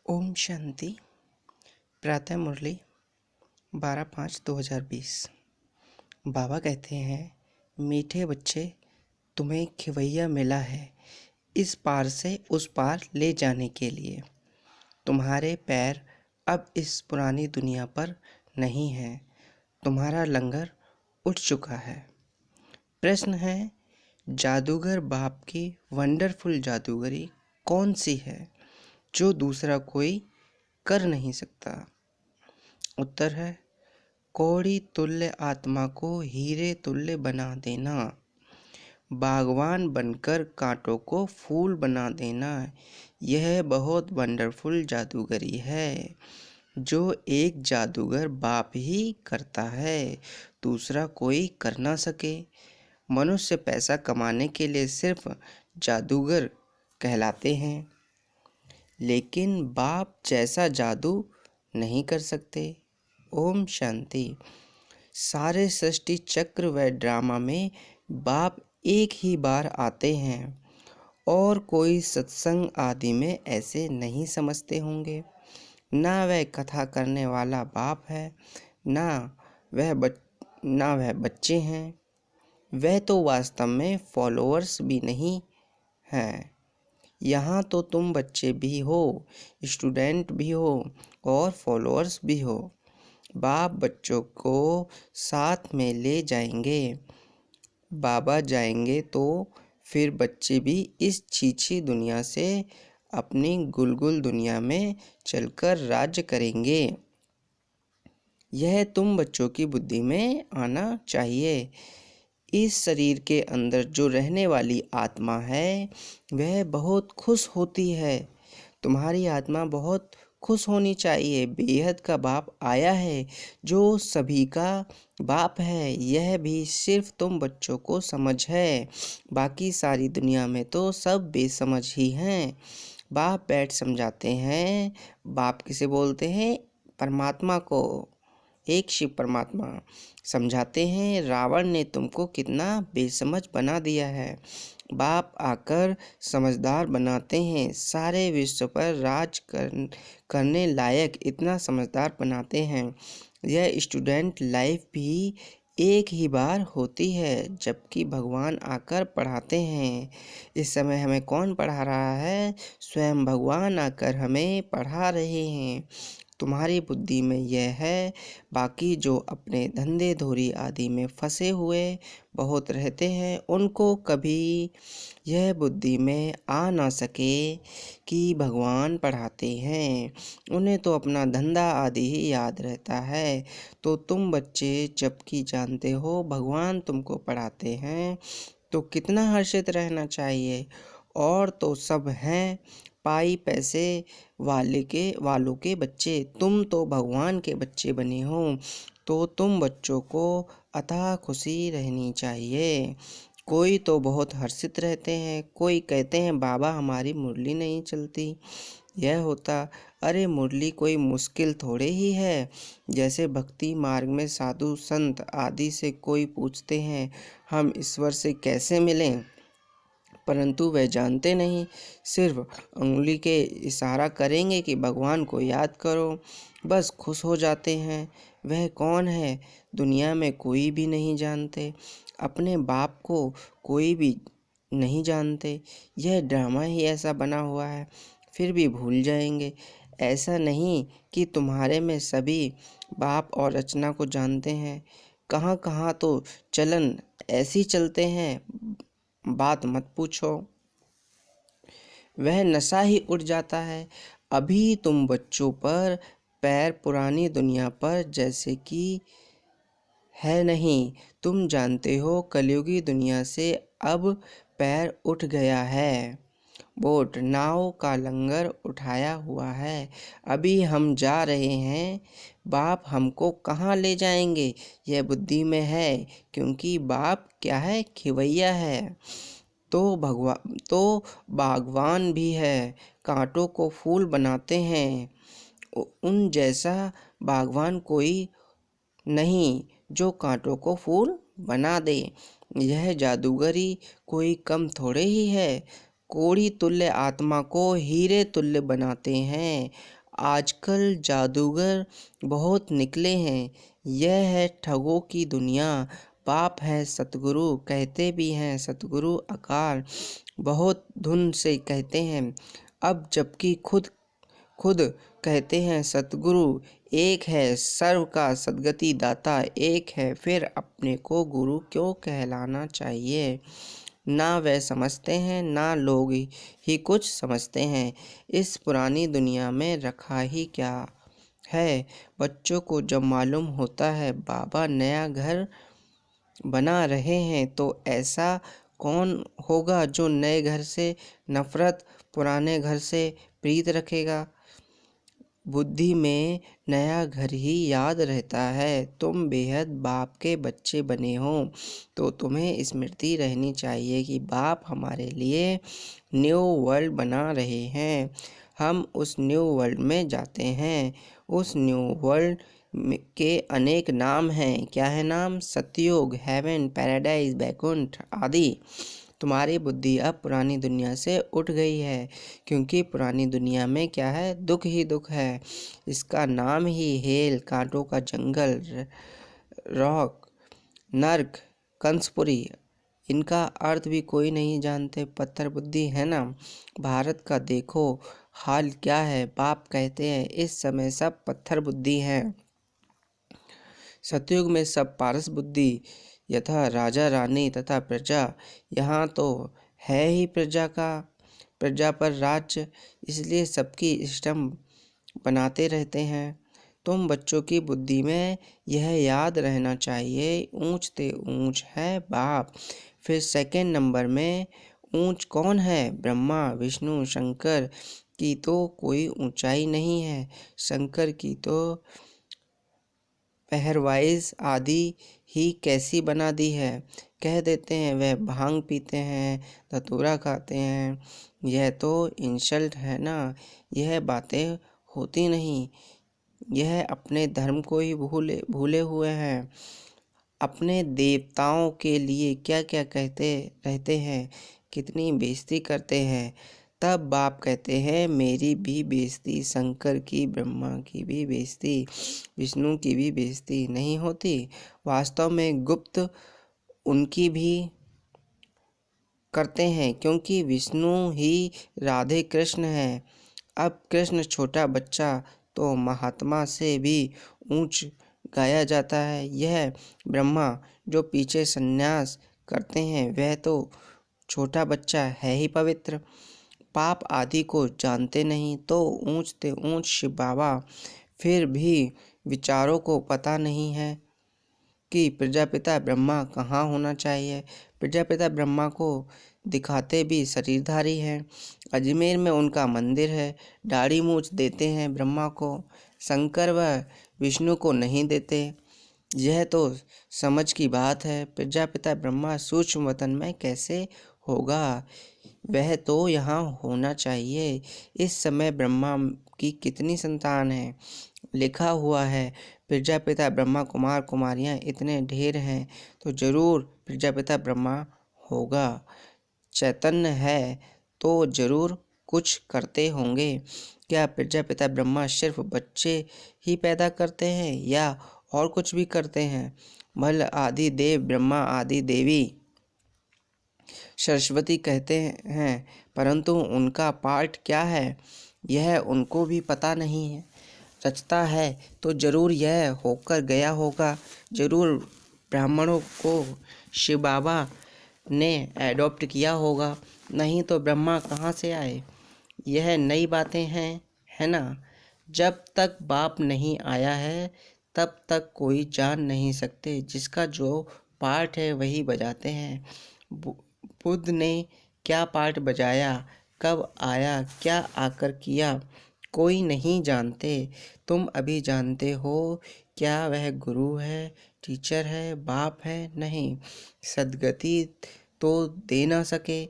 ओम शांति। प्रातः मुरली 12/5/2020। बाबा कहते हैं, मीठे बच्चे, तुम्हें खिवैया मिला है इस पार से उस पार ले जाने के लिए। तुम्हारे पैर अब इस पुरानी दुनिया पर नहीं हैं। तुम्हारा लंगर उठ चुका है। प्रश्न है, जादूगर बाप की वंडरफुल जादूगरी कौन सी है जो दूसरा कोई कर नहीं सकता? उत्तर है, कौड़ी तुल्य आत्मा को हीरे तुल्य बना देना, बागवान बनकर कांटों को फूल बना देना। यह बहुत वंडरफुल जादूगरी है जो एक जादूगर बाप ही करता है, दूसरा कोई कर ना सके। मनुष्य पैसा कमाने के लिए सिर्फ जादूगर कहलाते हैं, लेकिन बाप जैसा जादू नहीं कर सकते। ओम शांति। सारे सृष्टि चक्र व ड्रामा में बाप एक ही बार आते हैं और कोई सत्संग आदि में ऐसे नहीं समझते होंगे। ना वह कथा करने वाला बाप है, ना वह बच्चे हैं। वह तो वास्तव में फॉलोअर्स भी नहीं हैं। यहाँ तो तुम बच्चे भी हो, स्टूडेंट भी हो और फॉलोअर्स भी हो। बाप बच्चों को साथ में ले जाएंगे। बाबा जाएंगे तो फिर बच्चे भी इस छीछी दुनिया से अपनी गुलगुल दुनिया में चलकर राज्य करेंगे। यह तुम बच्चों की बुद्धि में आना चाहिए। इस शरीर के अंदर जो रहने वाली आत्मा है वह बहुत खुश होती है। तुम्हारी आत्मा बहुत खुश होनी चाहिए। बेहद का बाप आया है जो सभी का बाप है। यह भी सिर्फ तुम बच्चों को समझ है, बाकी सारी दुनिया में तो सब बेसमझ ही हैं। बाप बैठ समझाते हैं। बाप किसे बोलते हैं? परमात्मा को, एक शिव परमात्मा समझाते हैं, रावण ने तुमको कितना बेसमझ बना दिया है। बाप आकर समझदार बनाते हैं, सारे विश्व पर राज करने लायक इतना समझदार बनाते हैं। यह स्टूडेंट लाइफ भी एक ही बार होती है, जबकि भगवान आकर पढ़ाते हैं। इस समय हमें कौन पढ़ा रहा है? स्वयं भगवान आकर हमें पढ़ा रहे हैं। तुम्हारी बुद्धि में यह है। बाकी जो अपने धंधे धोरी आदि में फंसे हुए बहुत रहते हैं, उनको कभी यह बुद्धि में आ ना सके कि भगवान पढ़ाते हैं। उन्हें तो अपना धंधा आदि ही याद रहता है। तो तुम बच्चे जबकि जानते हो भगवान तुमको पढ़ाते हैं, तो कितना हर्षित रहना चाहिए। और तो सब हैं पाई पैसे वालों के बच्चे, तुम तो भगवान के बच्चे बने हो, तो तुम बच्चों को अथाह खुशी रहनी चाहिए। कोई तो बहुत हर्षित रहते हैं, कोई कहते हैं बाबा हमारी मुरली नहीं चलती। यह होता, अरे मुरली कोई मुश्किल थोड़े ही है। जैसे भक्ति मार्ग में साधु संत आदि से कोई पूछते हैं हम ईश्वर से कैसे मिलें, परंतु वह जानते नहीं, सिर्फ उंगली के इशारा करेंगे कि भगवान को याद करो, बस खुश हो जाते हैं। वह कौन है? दुनिया में कोई भी नहीं जानते, अपने बाप को कोई भी नहीं जानते। यह ड्रामा ही ऐसा बना हुआ है, फिर भी भूल जाएंगे। ऐसा नहीं कि तुम्हारे में सभी बाप और रचना को जानते हैं। कहाँ कहाँ तो चलन ऐसी चलते हैं, बात मत पूछो। वह नशा ही उठ जाता है। अभी तुम बच्चों पर पैर पुरानी दुनिया पर जैसे कि है नहीं। तुम जानते हो कलयुगी दुनिया से अब पैर उठ गया है। बोट नाव का लंगर उठाया हुआ है। अभी हम जा रहे हैं। बाप हमको कहाँ ले जाएंगे यह बुद्धि में है, क्योंकि बाप क्या है? खिवैया है। तो बागवान भी है, कांटों को फूल बनाते हैं। उन जैसा बागवान कोई नहीं जो कांटों को फूल बना दे। यह जादूगरी कोई कम थोड़े ही है। कोड़ी तुल्य आत्मा को हीरे तुल्य बनाते हैं। आजकल जादूगर बहुत निकले हैं। यह है ठगों की दुनिया। बाप है सतगुरु, कहते भी हैं सतगुरु आकार, बहुत धुन से कहते हैं अब, जबकि खुद खुद कहते हैं सतगुरु। एक है सर्व का सद्गति दाता, एक है, फिर अपने को गुरु क्यों कहलाना चाहिए। ना वह समझते हैं, ना लोग ही कुछ समझते हैं। इस पुरानी दुनिया में रखा ही क्या है। बच्चों को जब मालूम होता है बाबा नया घर बना रहे हैं, तो ऐसा कौन होगा जो नए घर से नफरत, पुराने घर से प्रीत रखेगा। बुद्धि में नया घर ही याद रहता है। तुम बेहद बाप के बच्चे बने हो, तो तुम्हें स्मृति रहनी चाहिए कि बाप हमारे लिए न्यू वर्ल्ड बना रहे हैं। हम उस न्यू वर्ल्ड में जाते हैं। उस न्यू वर्ल्ड के अनेक नाम हैं। क्या है नाम? सतयुग, हेवन, पैराडाइज, बैकुंठ आदि। तुम्हारी बुद्धि अब पुरानी दुनिया से उठ गई है, क्योंकि पुरानी दुनिया में क्या है? दुख ही दुख है। इसका नाम ही हेल, कांटों का जंगल, रॉक, नर्क, कंसपुरी, इनका अर्थ भी कोई नहीं जानते। पत्थर बुद्धि है ना। भारत का देखो हाल क्या है। बाप कहते हैं इस समय सब पत्थर बुद्धि हैं। सतयुग में सब पारस बुद्धि, यथा राजा रानी तथा प्रजा। यहाँ तो है ही प्रजा पर राज्य, इसलिए सबकी सिस्टम बनाते रहते हैं। तुम बच्चों की बुद्धि में यह याद रहना चाहिए, ऊंच ते ऊंच है बाप। फिर सेकंड नंबर में ऊंच कौन है? ब्रह्मा, विष्णु, शंकर की तो कोई ऊंचाई नहीं है। शंकर की तो पहरवाइज आदि ही कैसी बना दी है। कह देते हैं वह भांग पीते हैं, धतूरा खाते हैं। यह तो इंसल्ट है ना। यह बातें होती नहीं। यह अपने धर्म को ही भूले हुए हैं। अपने देवताओं के लिए क्या क्या कहते रहते हैं, कितनी बेइज्जती करते हैं। तब बाप कहते हैं मेरी भी बेइज्जती, शंकर की, ब्रह्मा की भी बेइज्जती, विष्णु की भी बेइज्जती नहीं होती। वास्तव में गुप्त उनकी भी करते हैं, क्योंकि विष्णु ही राधे कृष्ण हैं। अब कृष्ण छोटा बच्चा तो महात्मा से भी ऊंच गाया जाता है। यह ब्रह्मा जो पीछे संन्यास करते हैं, वह तो छोटा बच्चा है ही पवित्र। पाप आदि को जानते नहीं, तो ऊंच ते ऊंच शिव बाबा। फिर भी विचारों को पता नहीं है कि प्रजापिता ब्रह्मा कहाँ होना चाहिए। प्रजापिता ब्रह्मा को दिखाते भी शरीरधारी हैं। अजमेर में उनका मंदिर है। दाढ़ी मूछ देते हैं ब्रह्मा को, शंकर व विष्णु को नहीं देते। यह तो समझ की बात है। प्रजापिता ब्रह्मा सूक्ष्म वतन में कैसे होगा? वह तो यहाँ होना चाहिए। इस समय ब्रह्मा की कितनी संतान है? लिखा हुआ है प्रजापिता ब्रह्मा, कुमार कुमारियाँ इतने ढेर हैं, तो जरूर प्रजापिता ब्रह्मा होगा। चैतन्य है तो जरूर कुछ करते होंगे। क्या प्रजापिता ब्रह्मा सिर्फ बच्चे ही पैदा करते हैं या और कुछ भी करते हैं? मल आदि देव, ब्रह्मा आदि देवी, सरस्वती कहते हैं, परंतु उनका पार्ट क्या है यह उनको भी पता नहीं है। रचता है तो जरूर यह होकर गया होगा। जरूर ब्राह्मणों को शिव बाबा ने एडॉप्ट किया होगा, नहीं तो ब्रह्मा कहाँ से आए। यह नई बातें हैं, है ना। जब तक बाप नहीं आया है तब तक कोई जान नहीं सकते। जिसका जो पार्ट है वही बजाते हैं। बुद्ध ने क्या पार्ट बजाया, कब आया, क्या आकर किया, कोई नहीं जानते। तुम अभी जानते हो क्या वह गुरु है, टीचर है, बाप है? नहीं, सद्गति तो दे ना सके।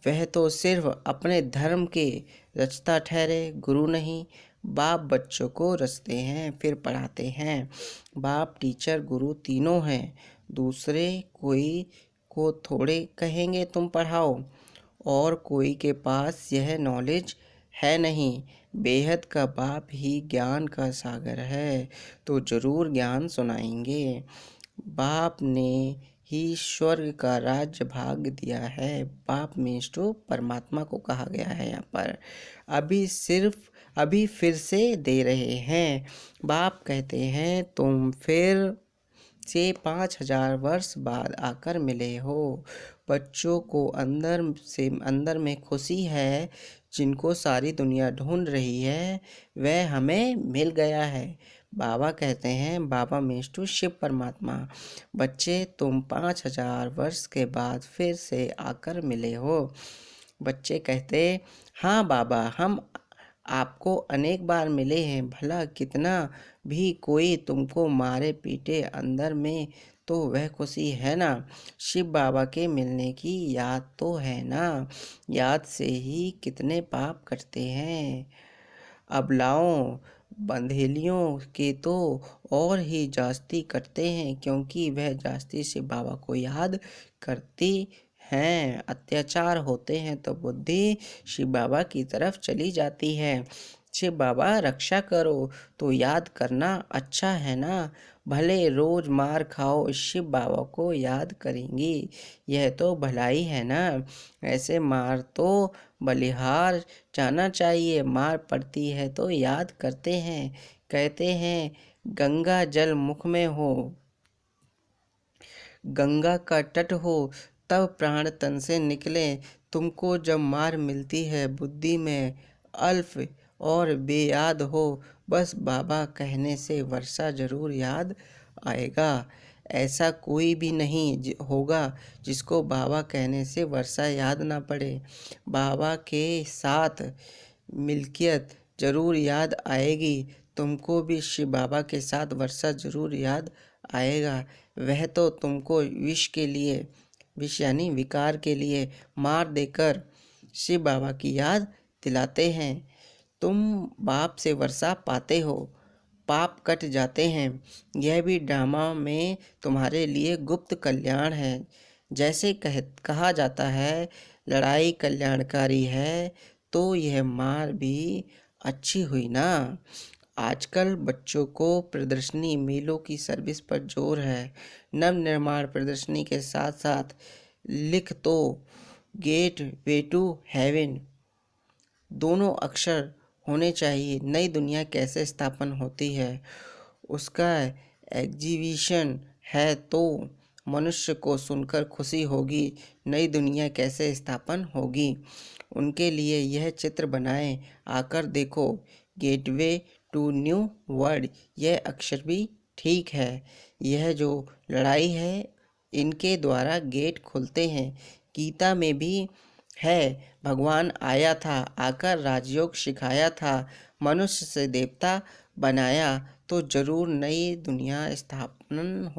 वह तो सिर्फ अपने धर्म के रचता ठहरे, गुरु नहीं। बाप बच्चों को रचते हैं, फिर पढ़ाते हैं। बाप, टीचर, गुरु तीनों हैं। दूसरे कोई को थोड़े कहेंगे तुम पढ़ाओ। और कोई के पास यह नॉलेज है नहीं। बेहद का बाप ही ज्ञान का सागर है, तो जरूर ज्ञान सुनाएंगे। बाप ने ही स्वर्ग का राज्य भाग दिया है। बाप मीन्स टू परमात्मा को कहा गया है यहाँ पर। अभी फिर से दे रहे हैं। बाप कहते हैं तुम फिर से 5000 वर्ष बाद आकर मिले हो। बच्चों को अंदर में खुशी है, जिनको सारी दुनिया ढूंढ रही है वह हमें मिल गया है। बाबा कहते हैं, बाबा मीन्स टू शिव परमात्मा, बच्चे तुम 5000 वर्ष के बाद फिर से आकर मिले हो। बच्चे कहते, हाँ बाबा, हम आपको अनेक बार मिले हैं। भला कितना भी कोई तुमको मारे पीटे, अंदर में तो वह खुशी है ना। शिव बाबा के मिलने की याद तो है ना। याद से ही कितने पाप करते हैं। अबलाओं बंधेलियों के तो और ही जास्ती करते हैं, क्योंकि वह जास्ती शिव बाबा को याद करती हैं। अत्याचार होते हैं तो बुद्धि शिव बाबा की तरफ चली जाती है। शिव बाबा रक्षा करो तो याद करना अच्छा है ना। भले रोज मार खाओ, शिव बाबा को याद करेंगी, यह तो भलाई है ना। ऐसे मार तो बलिहार जाना चाहिए। मार पड़ती है तो याद करते हैं। कहते हैं गंगा जल मुख में हो, गंगा का तट हो, तब प्राण तन से निकले। तुमको जब मार मिलती है बुद्धि में अल्फ और बेयाद हो, बस बाबा कहने से वर्षा जरूर याद आएगा। ऐसा कोई भी नहीं होगा जिसको बाबा कहने से वर्षा याद ना पड़े। बाबा के साथ मिल्कियत जरूर याद आएगी। तुमको भी शिव बाबा के साथ वर्षा जरूर याद आएगा। वह तो तुमको विष यानी विकार के लिए मार देकर शिव बाबा की याद दिलाते हैं। तुम बाप से वर्षा पाते हो, पाप कट जाते हैं। यह भी ड्रामा में तुम्हारे लिए गुप्त कल्याण है। जैसे कहा जाता है लड़ाई कल्याणकारी है, तो यह मार भी अच्छी हुई ना। आजकल बच्चों को प्रदर्शनी मेलों की सर्विस पर जोर है। नव निर्माण प्रदर्शनी के साथ साथ लिख तो गेट वे टू हेवन दोनों अक्षर होने चाहिए। नई दुनिया कैसे स्थापन होती है उसका एग्जीबिशन है, तो मनुष्य को सुनकर खुशी होगी। नई दुनिया कैसे स्थापन होगी, उनके लिए यह चित्र बनाएं। आकर देखो, गेटवे टू न्यू वर्ल्ड, यह अक्षर भी ठीक है। यह जो लड़ाई है इनके द्वारा गेट खुलते हैं। गीता में भी है, भगवान आया था, आकर राजयोग सिखाया था, मनुष्य से देवता बनाया, तो जरूर नई दुनिया स्थापन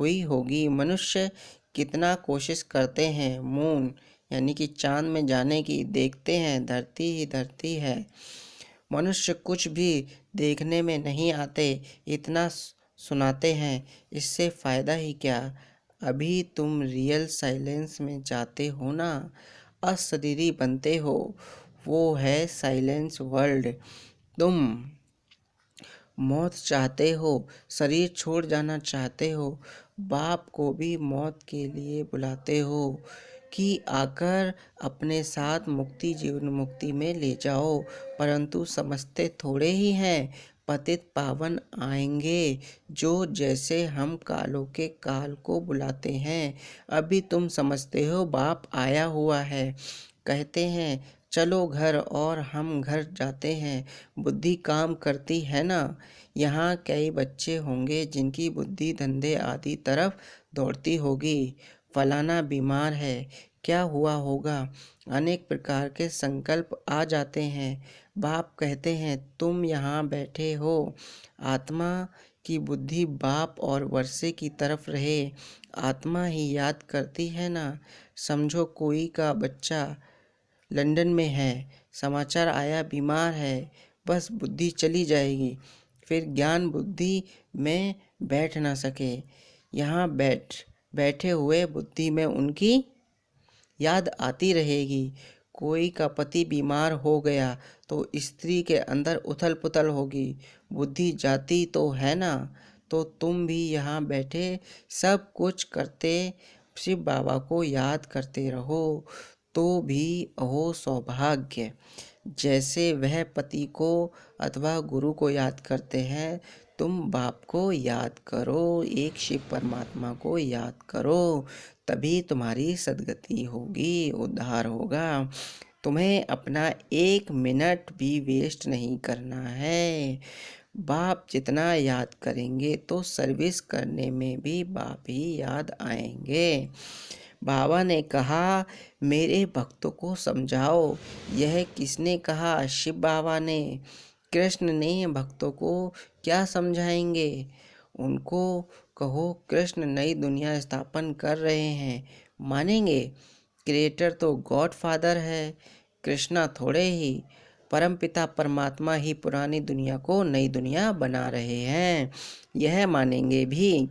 हुई होगी। मनुष्य कितना कोशिश करते हैं मून यानी कि चांद में जाने की, देखते हैं धरती ही धरती है। मनुष्य कुछ भी देखने में नहीं आते, इतना सुनाते हैं, इससे फायदा ही क्या। अभी तुम रियल साइलेंस में जाते हो ना, अशरीरी बनते हो, वो है साइलेंस वर्ल्ड। तुम मौत चाहते हो, शरीर छोड़ जाना चाहते हो, बाप को भी मौत के लिए बुलाते हो कि आकर अपने साथ मुक्ति जीवन मुक्ति में ले जाओ, परंतु समझते थोड़े ही हैं। पतित पावन आएंगे जो जैसे हम कालों के काल को बुलाते हैं। अभी तुम समझते हो बाप आया हुआ है, कहते हैं चलो घर, और हम घर जाते हैं। बुद्धि काम करती है ना। यहाँ कई बच्चे होंगे जिनकी बुद्धि धंधे आदि तरफ दौड़ती होगी। फलाना बीमार है, क्या हुआ होगा, अनेक प्रकार के संकल्प आ जाते हैं। बाप कहते हैं तुम यहाँ बैठे हो, आत्मा की बुद्धि बाप और वर्षे की तरफ रहे। आत्मा ही याद करती है ना। समझो कोई का बच्चा लंदन में है, समाचार आया बीमार है, बस बुद्धि चली जाएगी, फिर ज्ञान बुद्धि में बैठ ना सके। यहाँ बैठे हुए बुद्धि में उनकी याद आती रहेगी। कोई का पति बीमार हो गया तो स्त्री के अंदर उथल पुथल होगी, बुद्धि जाती तो है ना। तो तुम भी यहाँ बैठे सब कुछ करते शिव बाबा को याद करते रहो तो भी अहो सौभाग्य। जैसे वह पति को अथवा गुरु को याद करते हैं, तुम बाप को याद करो, एक शिव परमात्मा को याद करो, तभी तुम्हारी सद्गति होगी, उद्धार होगा। तुम्हें अपना 1 मिनट भी वेस्ट नहीं करना है। बाप जितना याद करेंगे तो सर्विस करने में भी बाप ही याद आएंगे। बाबा ने कहा, मेरे भक्तों को समझाओ। यह किसने कहा? शिव बाबा ने। कृष्ण ने भक्तों को क्या समझाएंगे? उनको कहो कृष्ण नई दुनिया स्थापन कर रहे हैं, मानेंगे? क्रिएटर तो गॉड फादर है, कृष्णा थोड़े ही। परमपिता परमात्मा ही पुरानी दुनिया को नई दुनिया बना रहे हैं, यह मानेंगे भी।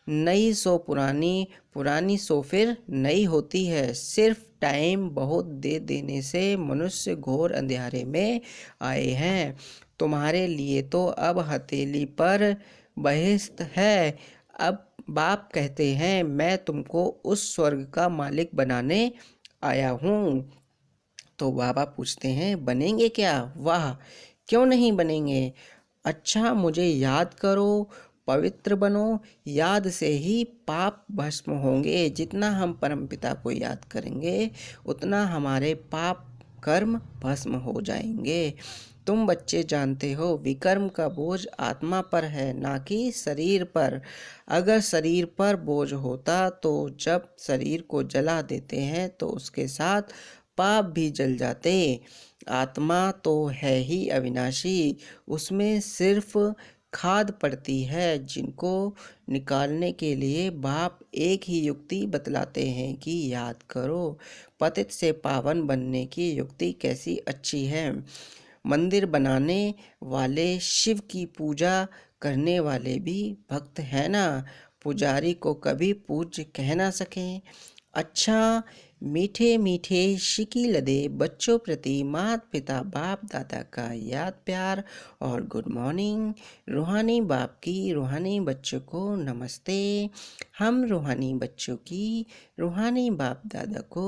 नई सो पुरानी, पुरानी सो फिर नई होती है। सिर्फ टाइम बहुत दे देने से मनुष्य घोर अंधेरे में आए हैं। तुम्हारे लिए तो अब हथेली पर बहिश्त है। अब बाप कहते हैं, मैं तुमको उस स्वर्ग का मालिक बनाने आया हूँ। तो बाबा पूछते हैं, बनेंगे क्या? वाह, क्यों नहीं बनेंगे? अच्छा, मुझे याद करो, पवित्र बनो। याद से ही पाप भस्म होंगे। जितना हम परमपिता को याद करेंगे उतना हमारे पाप कर्म भस्म हो जाएंगे। तुम बच्चे जानते हो, विकर्म का बोझ आत्मा पर है, ना कि शरीर पर। अगर शरीर पर बोझ होता तो जब शरीर को जला देते हैं तो उसके साथ पाप भी जल जाते। आत्मा तो है ही अविनाशी, उसमें सिर्फ खाद पड़ती है, जिनको निकालने के लिए बाप एक ही युक्ति बतलाते हैं कि याद करो। पतित से पावन बनने की युक्ति कैसी अच्छी है। मंदिर बनाने वाले शिव की पूजा करने वाले भी भक्त है ना। पुजारी को कभी पूज्य कह ना सके। अच्छा, मीठे मीठे शिकी लदे बच्चों प्रति माता पिता बाप दादा का याद प्यार और गुड मॉर्निंग। रूहानी बाप की रूहानी बच्चों को नमस्ते। हम रूहानी बच्चों की रूहानी बाप दादा को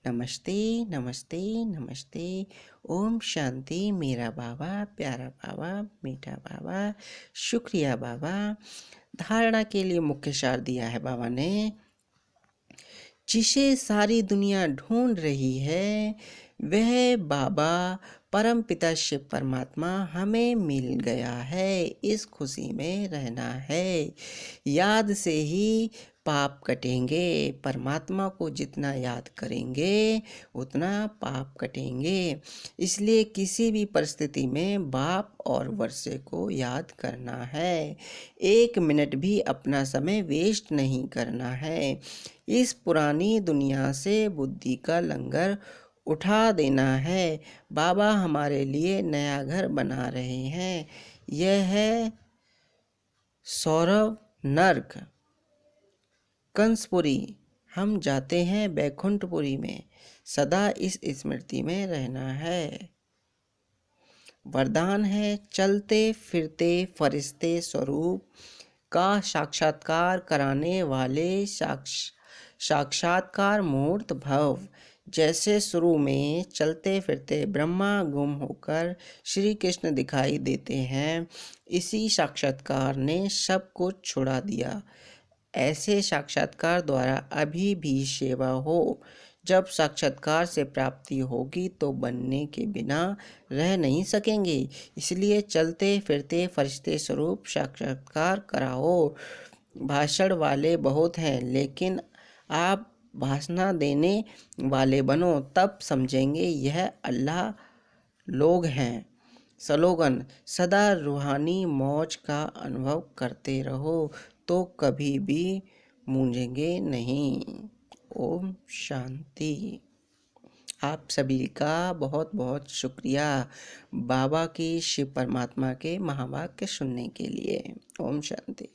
नमस्ते नमस्ते नमस्ते। ओम शांति। मेरा बाबा, प्यारा बाबा, मीठा बाबा, शुक्रिया बाबा। धारणा के लिए मुख्य सार दिया है बाबा ने। जिसे सारी दुनिया ढूंढ रही है वह बाबा परम पिता शिव परमात्मा हमें मिल गया है। इस खुशी में रहना है। याद से ही पाप कटेंगे। परमात्मा को जितना याद करेंगे उतना पाप कटेंगे। इसलिए किसी भी परिस्थिति में बाप और वर्षे को याद करना है। 1 मिनट भी अपना समय वेस्ट नहीं करना है। इस पुरानी दुनिया से बुद्धि का लंगर उठा देना है। बाबा हमारे लिए नया घर बना रहे हैं। यह है सौरव नर्क कंसपुरी। हम जाते हैं बैकुंठपुरी में। सदा इस स्मृति में रहना है। वरदान है, चलते फिरते फरिश्ते स्वरूप का साक्षात्कार कराने वाले साक्षात्कार मूर्त भव। जैसे शुरू में चलते फिरते ब्रह्मा गुम होकर श्री कृष्ण दिखाई देते हैं, इसी साक्षात्कार ने सब कुछ छुड़ा दिया। ऐसे साक्षात्कार द्वारा अभी भी सेवा हो। जब साक्षात्कार से प्राप्ति होगी तो बनने के बिना रह नहीं सकेंगे। इसलिए चलते फिरते फरिश्ते स्वरूप साक्षात्कार कराओ। भाषण वाले बहुत हैं, लेकिन आप भाषण देने वाले बनो, तब समझेंगे यह अल्लाह लोग हैं। स्लोगन, सदा रूहानी मौज का अनुभव करते रहो तो कभी भी मूंझेंगे नहीं। ओम शांति। आप सभी का बहुत बहुत शुक्रिया बाबा की शिव परमात्मा के महावाक्य सुनने के लिए। ओम शांति।